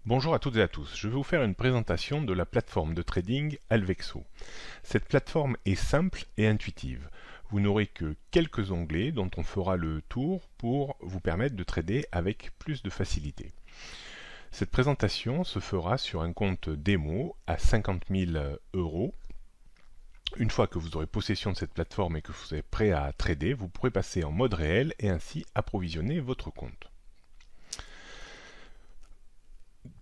Bonjour à toutes et à tous, je vais vous faire une présentation de la plateforme de trading Alvexo. Cette plateforme est simple et intuitive. Vous n'aurez que quelques onglets dont on fera le tour pour vous permettre de trader avec plus de facilité. Cette présentation se fera sur un compte démo à 50 000 euros. Une fois que vous aurez possession de cette plateforme et que vous êtes prêt à trader, vous pourrez passer en mode réel et ainsi approvisionner votre compte.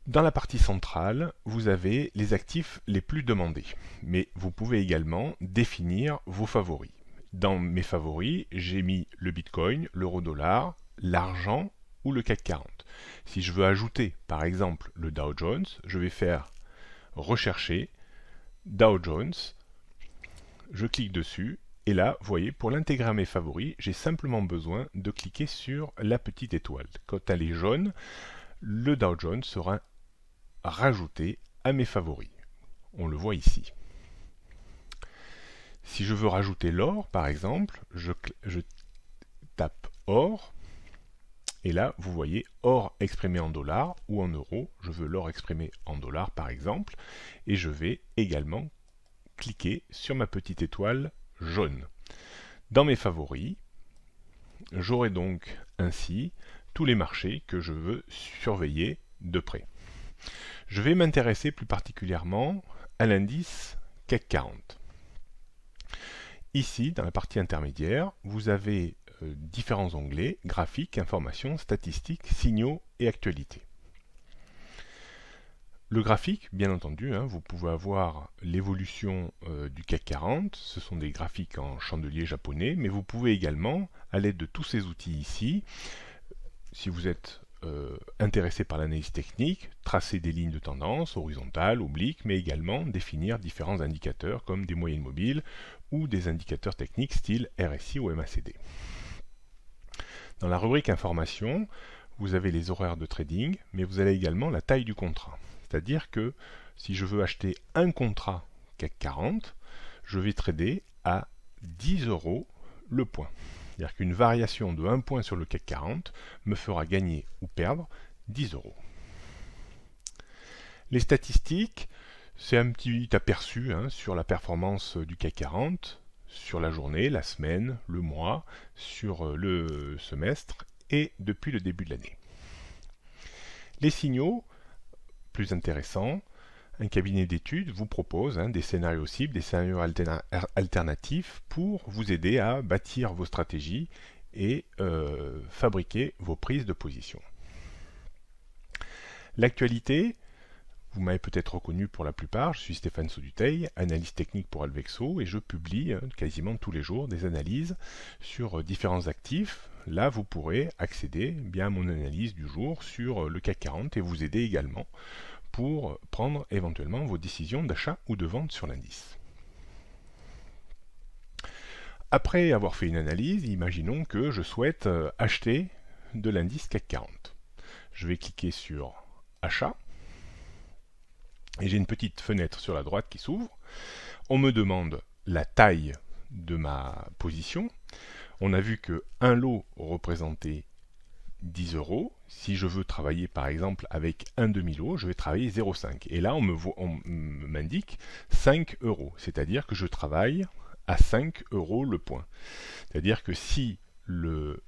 Dans la partie centrale, vous avez les actifs les plus demandés, mais vous pouvez également définir vos favoris. Dans mes favoris, j'ai mis le Bitcoin, l'euro-dollar, l'argent ou le CAC 40. Si je veux ajouter par exemple le Dow Jones, je vais faire rechercher Dow Jones, je clique dessus et là, vous voyez, pour l'intégrer à mes favoris, j'ai simplement besoin de cliquer sur la petite étoile. Quand elle est jaune, le Dow Jones sera rajouté à mes favoris. On le voit ici. Si je veux rajouter l'or, par exemple, je tape or, et là, vous voyez or exprimé en dollars ou en euros. Je veux l'or exprimé en dollars, par exemple, et je vais également cliquer sur ma petite étoile jaune. Dans mes favoris, j'aurai donc ainsi tous les marchés que je veux surveiller de près. Je vais m'intéresser plus particulièrement à l'indice CAC 40. Ici, dans la partie intermédiaire, vous avez différents onglets, graphiques, informations, statistiques, signaux et actualités. Le graphique, bien entendu, vous pouvez avoir l'évolution du CAC 40, ce sont des graphiques en chandelier japonais, mais vous pouvez également, à l'aide de tous ces outils ici, si vous êtes intéressé par l'analyse technique, tracer des lignes de tendance horizontales, obliques, mais également définir différents indicateurs comme des moyennes mobiles ou des indicateurs techniques style RSI ou MACD. Dans la rubrique information, vous avez les horaires de trading, mais vous avez également la taille du contrat. C'est-à-dire que si je veux acheter un contrat CAC 40, je vais trader à 10 euros le point. C'est-à-dire qu'une variation de 1 point sur le CAC 40 me fera gagner ou perdre 10 euros. Les statistiques, c'est un petit aperçu sur la performance du CAC 40, sur la journée, la semaine, le mois, sur le semestre et depuis le début de l'année. Les signaux, plus intéressants, un cabinet d'études vous propose des scénarios cibles, des scénarios alternatifs pour vous aider à bâtir vos stratégies et fabriquer vos prises de position. L'actualité, vous m'avez peut-être reconnu pour la plupart, je suis Stéphane Sauduteil, analyste technique pour Alvexo et je publie quasiment tous les jours des analyses sur différents actifs. Là, vous pourrez accéder bien à mon analyse du jour sur le CAC 40 et vous aider également pour prendre éventuellement vos décisions d'achat ou de vente sur l'indice. Après avoir fait une analyse, imaginons que je souhaite acheter de l'indice CAC 40. Je vais cliquer sur achat et j'ai une petite fenêtre sur la droite qui s'ouvre. On me demande la taille de ma position. On a vu que un lot représentait 10 euros. Si je veux travailler par exemple avec un demi-lot, je vais travailler 0,5. Et là, on m'indique 5 euros. C'est-à-dire que je travaille à 5 euros le point. C'est-à-dire que si le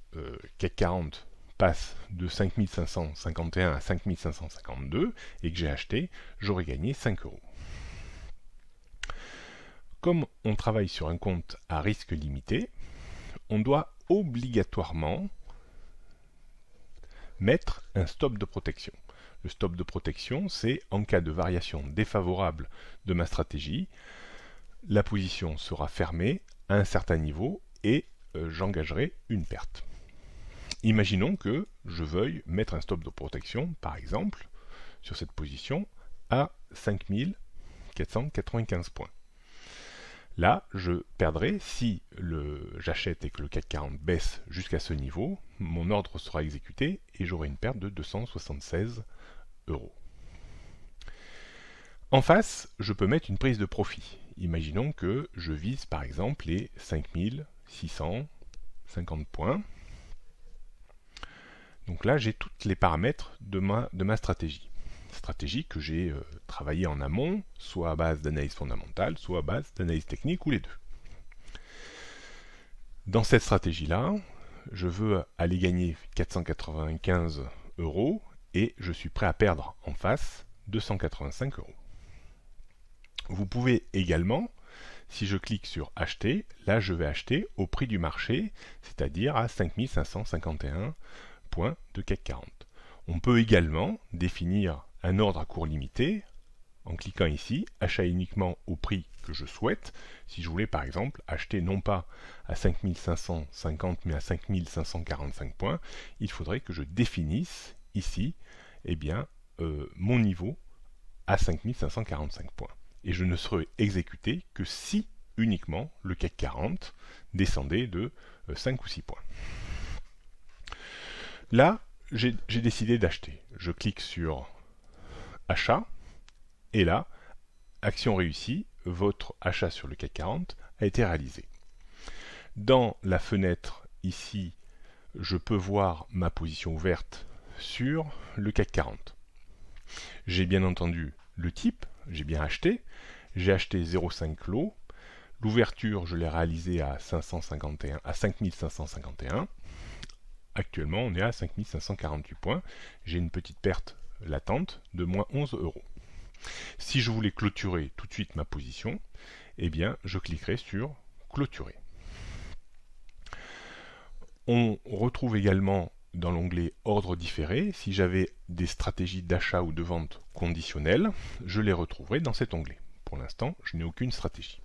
CAC 40 passe de 5551 à 5552 et que j'ai acheté, j'aurais gagné 5 euros. Comme on travaille sur un compte à risque limité, on doit obligatoirement mettre un stop de protection. Le stop de protection, c'est en cas de variation défavorable de ma stratégie, la position sera fermée à un certain niveau et j'engagerai une perte. Imaginons que je veuille mettre un stop de protection, par exemple, sur cette position à 5495 points. Là, je perdrai, si j'achète et que le CAC 40 baisse jusqu'à ce niveau, mon ordre sera exécuté et j'aurai une perte de 276 euros. En face, je peux mettre une prise de profit. Imaginons que je vise par exemple les 5650 points. Donc là, j'ai tous les paramètres de ma stratégie. stratégie que j'ai travaillée en amont, soit à base d'analyse fondamentale, soit à base d'analyse technique, ou les deux. Dans cette stratégie-là, je veux aller gagner 495 € et je suis prêt à perdre en face 285 €. Vous pouvez également, si je clique sur acheter, là je vais acheter au prix du marché, c'est-à-dire à 5551 points de CAC 40. On peut également définir un ordre à court limité en cliquant ici, achat uniquement au prix que je souhaite. Si je voulais par exemple acheter non pas à 5550 mais à 5545 points, il faudrait que je définisse ici mon niveau à 5545 points. Et je ne serai exécuté que si uniquement le CAC 40 descendait de 5 ou 6 points. Là, j'ai décidé d'acheter. Je clique sur achat et là, action réussie, votre achat sur le CAC 40 a été réalisé. Dans la fenêtre ici, je peux voir ma position ouverte sur le CAC 40. J'ai bien entendu le type, j'ai bien acheté, j'ai acheté 0,5 lot, l'ouverture je l'ai réalisée à 5551, actuellement on est à 5548 points, j'ai une petite perte latente de moins 11 €. Si je voulais clôturer tout de suite ma position, eh bien je cliquerai sur clôturer. On retrouve également dans l'onglet ordre différé, si j'avais des stratégies d'achat ou de vente conditionnelles, je les retrouverai dans cet onglet. Pour l'instant, je n'ai aucune stratégie.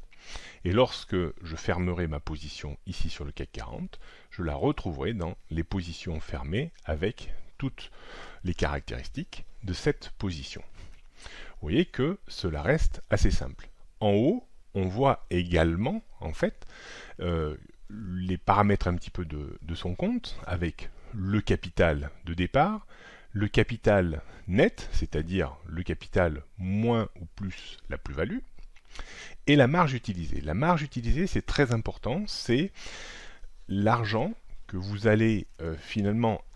Et lorsque je fermerai ma position ici sur le CAC 40, je la retrouverai dans les positions fermées avec toutes les caractéristiques de cette position. Vous voyez que cela reste assez simple. En haut, on voit également, en fait, les paramètres un petit peu de son compte, avec le capital de départ, le capital net, c'est-à-dire le capital moins ou plus la plus-value, et la marge utilisée. La marge utilisée, c'est très important, c'est l'argent que vous allez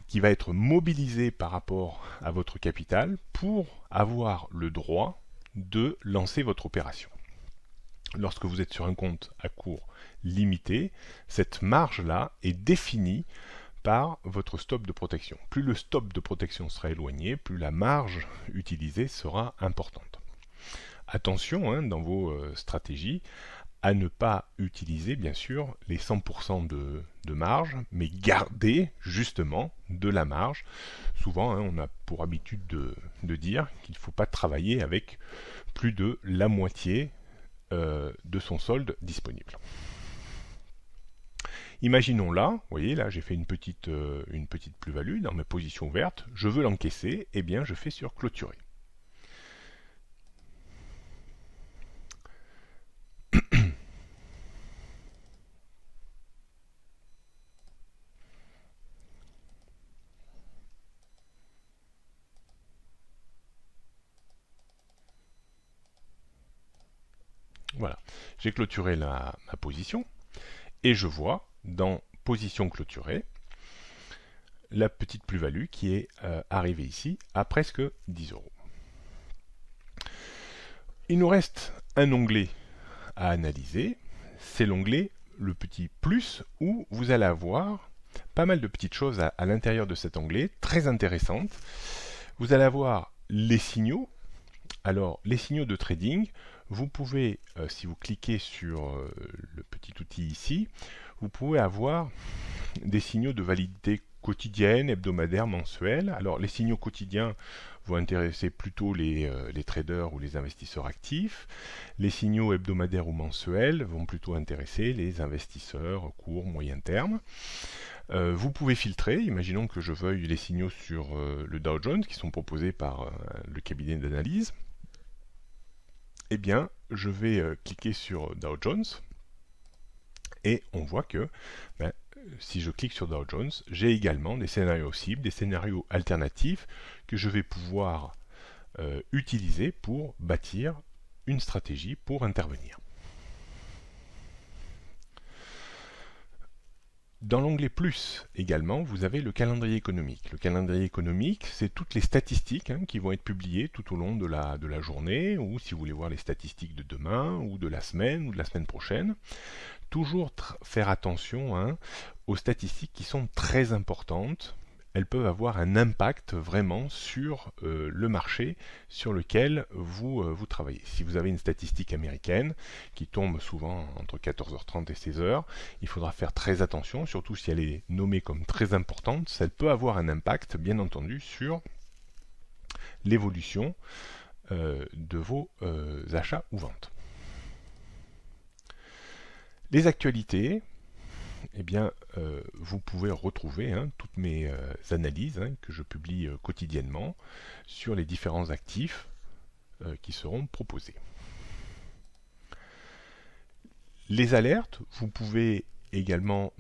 qui va être mobilisé par rapport à votre capital pour avoir le droit de lancer votre opération. Lorsque vous êtes sur un compte à court limité, cette marge-là est définie par votre stop de protection. Plus le stop de protection sera éloigné, plus la marge utilisée sera importante. Attention dans vos stratégies à ne pas utiliser bien sûr les 100% de marge, mais garder justement de la marge. Souvent on a pour habitude de dire qu'il ne faut pas travailler avec plus de la moitié de son solde disponible. Imaginons là, vous voyez là j'ai fait une petite plus-value dans mes positions ouvertes, je veux l'encaisser, et bien je fais sur clôturer. Voilà, j'ai clôturé ma position et je vois dans position clôturée la petite plus-value qui est arrivée ici à presque 10 €. Il nous reste un onglet à analyser, c'est l'onglet le petit plus où vous allez avoir pas mal de petites choses à l'intérieur de cet onglet, très intéressantes. Vous allez avoir les signaux. Alors, les signaux de trading, vous pouvez, si vous cliquez sur le petit outil ici, vous pouvez avoir des signaux de validité quotidienne, hebdomadaire, mensuelle. Alors, les signaux quotidiens vont intéresser plutôt les traders ou les investisseurs actifs. Les signaux hebdomadaires ou mensuels vont plutôt intéresser les investisseurs court, moyen terme. Vous pouvez filtrer, imaginons que je veuille les signaux sur le Dow Jones qui sont proposés par le cabinet d'analyse. Eh bien, je vais cliquer sur Dow Jones et on voit que si je clique sur Dow Jones, j'ai également des scénarios cibles, des scénarios alternatifs que je vais pouvoir utiliser pour bâtir une stratégie pour intervenir. Dans l'onglet Plus également, vous avez le calendrier économique. Le calendrier économique, c'est toutes les statistiques qui vont être publiées tout au long de la journée, ou si vous voulez voir les statistiques de demain, ou de la semaine prochaine. Toujours faire attention aux statistiques qui sont très importantes. Elles peuvent avoir un impact vraiment sur le marché sur lequel vous travaillez. Si vous avez une statistique américaine qui tombe souvent entre 14h30 et 16h, il faudra faire très attention, surtout si elle est nommée comme très importante. Ça peut avoir un impact, bien entendu, sur l'évolution de vos achats ou ventes. Les actualités, eh bien, vous pouvez retrouver toutes mes analyses que je publie quotidiennement sur les différents actifs qui seront proposés. Les alertes, vous pouvez également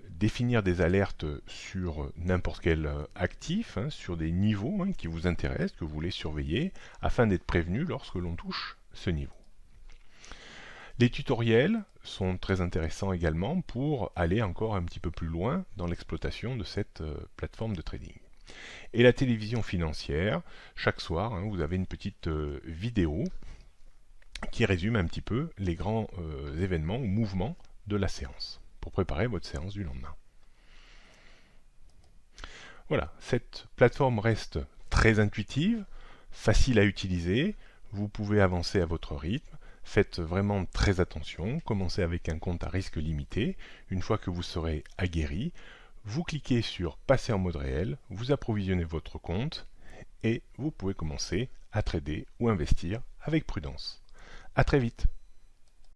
définir des alertes sur n'importe quel actif, sur des niveaux qui vous intéressent, que vous voulez surveiller, afin d'être prévenu lorsque l'on touche ce niveau. Les tutoriels sont très intéressants également pour aller encore un petit peu plus loin dans l'exploitation de cette plateforme de trading. Et la télévision financière, chaque soir, vous avez une petite vidéo qui résume un petit peu les grands événements ou mouvements de la séance, pour préparer votre séance du lendemain. Voilà, cette plateforme reste très intuitive, facile à utiliser, vous pouvez avancer à votre rythme. Faites vraiment très attention, commencez avec un compte à risque limité. Une fois que vous serez aguerri, vous cliquez sur passer en mode réel, vous approvisionnez votre compte et vous pouvez commencer à trader ou investir avec prudence. À très vite.